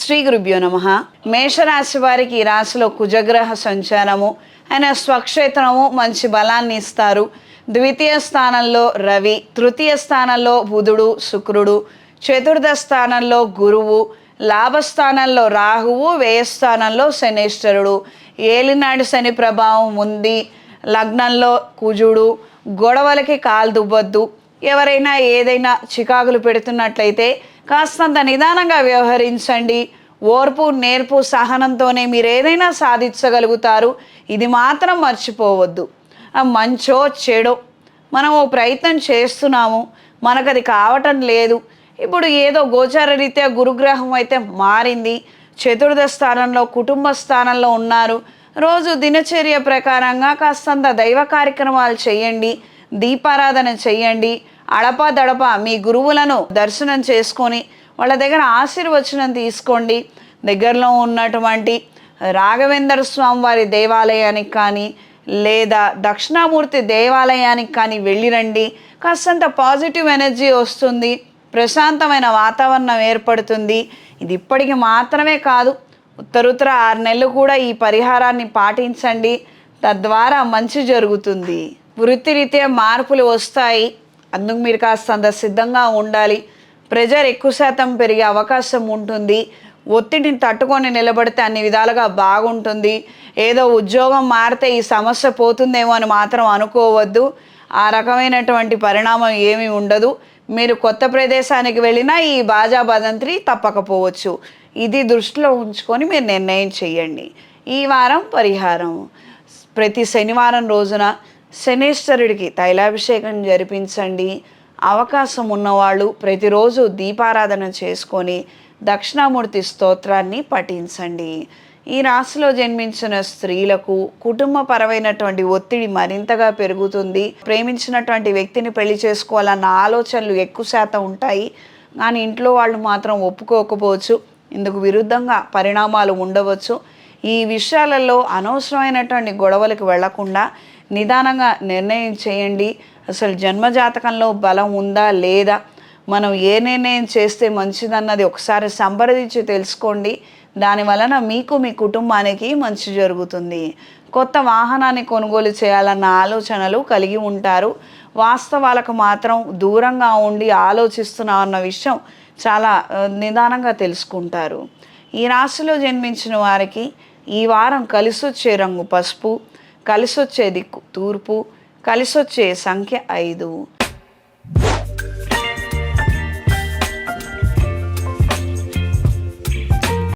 శ్రీ గురుభ్యో నమః. మేషరాశి వారికి ఈ రాశిలో కుజగ్రహ సంచారము, ఆయన స్వక్షేత్రము మంచి బలాన్ని ఇస్తారు. ద్వితీయ స్థానంలో రవి, తృతీయ స్థానంలో బుధుడు శుక్రుడు, చతుర్థ స్థానంలో గురువు, లాభస్థానంలో రాహువు, వ్యయస్థానంలో శనేశ్వరుడు. ఏలినాడు శని ప్రభావం ఉంది. లగ్నంలో కుజుడు. గొడవలకి కాలు దువ్వద్దు. ఎవరైనా ఏదైనా చికాకులు పెడుతున్నట్లయితే కాస్తంత నిదానంగా వ్యవహరించండి. ఓర్పు నేర్పు సహనంతోనే మీరు ఏదైనా సాధించగలుగుతారు. ఇది మాత్రం మర్చిపోవద్దు. మంచో చెడో మనం ఓ ప్రయత్నం చేస్తున్నాము, మనకు అది కావటం లేదు. ఇప్పుడు ఏదో గోచార రీత్యా గురుగ్రహం అయితే మారింది, చతుర్థ స్థానంలో కుటుంబ స్థానంలో ఉన్నారు. రోజు దినచర్య ప్రకారంగా కాస్తంత దైవ కార్యక్రమాలు చేయండి, దీపారాధన చేయండి. అడపదడప మీ గురువులను దర్శనం చేసుకొని వాళ్ళ దగ్గర ఆశీర్వచనం తీసుకోండి. దగ్గరలో ఉన్నటువంటి రాఘవేంద్ర స్వామి వారి దేవాలయానికి కానీ లేదా దక్షిణామూర్తి దేవాలయానికి కానీ వెళ్ళిరండి. కాస్తంత పాజిటివ్ ఎనర్జీ వస్తుంది, ప్రశాంతమైన వాతావరణం ఏర్పడుతుంది. ఇది ఇప్పటికి మాత్రమే కాదు, ఉత్తరుత్తర 6 నెలలు కూడా ఈ పరిహారాన్ని పాటించండి. తద్వారా మంచి జరుగుతుంది. వృత్తిరీత్యా మార్పులు వస్తాయి, అందుకు మీరు కాస్తంత సిద్ధంగా ఉండాలి. ప్రెజర్ ఎక్కువ శాతం పెరిగే అవకాశం ఉంటుంది. ఒత్తిడిని తట్టుకొని నిలబడితే అన్ని విధాలుగా బాగుంటుంది. ఏదో ఉద్యోగం మారితే ఈ సమస్య పోతుందేమో అని మాత్రం అనుకోవద్దు. ఆ రకమైనటువంటి పరిణామం ఏమీ ఉండదు. మీరు కొత్త ప్రదేశానికి వెళ్ళినా ఈ బాజా భదంత్రి తప్పకపోవచ్చు. ఇది దృష్టిలో ఉంచుకొని మీరు నిర్ణయం చేయండి. ఈ వారం పరిహారం: ప్రతి శనివారం రోజున శనీశ్వరుడికి తైలాభిషేకం జరిపించండి. అవకాశం ఉన్నవాళ్ళు ప్రతిరోజు దీపారాధన చేసుకొని దక్షిణామూర్తి స్తోత్రాన్ని పఠించండి. ఈ రాశిలో జన్మించిన స్త్రీలకు కుటుంబపరమైనటువంటి ఒత్తిడి మరింతగా పెరుగుతుంది. ప్రేమించినటువంటి వ్యక్తిని పెళ్లి చేసుకోవాలన్న ఆలోచనలు ఎక్కువ శాతం ఉంటాయి, కానీ ఇంట్లో వాళ్ళు మాత్రం ఒప్పుకోకపోవచ్చు. ఇందుకు విరుద్ధంగా పరిణామాలు ఉండవచ్చు. ఈ విషయాలలో అనవసరమైనటువంటి గొడవలకు వెళ్లకుండా నిదానంగా నిర్ణయం చేయండి. అసలు జన్మజాతకంలో బలం ఉందా లేదా, మనం ఏ నిర్ణయం చేస్తే మంచిదన్నది ఒకసారి సంప్రదించి తెలుసుకోండి. దాని వలన మీకు మీ కుటుంబానికి మంచి జరుగుతుంది. కొత్త వాహనాన్ని కొనుగోలు చేయాలన్న ఆలోచనలు కలిగి ఉంటారు. వాస్తవాలకు మాత్రం దూరంగా ఉండి ఆలోచిస్తున్నామన్న విషయం చాలా నిదానంగా తెలుసుకుంటారు. ఈ రాశిలో జన్మించిన వారికి ఈ వారం కలిసొచ్చే రంగు పసుపు, కలిసొచ్చే దిక్కు తూర్పు, కలిసొచ్చే సంఖ్య 5.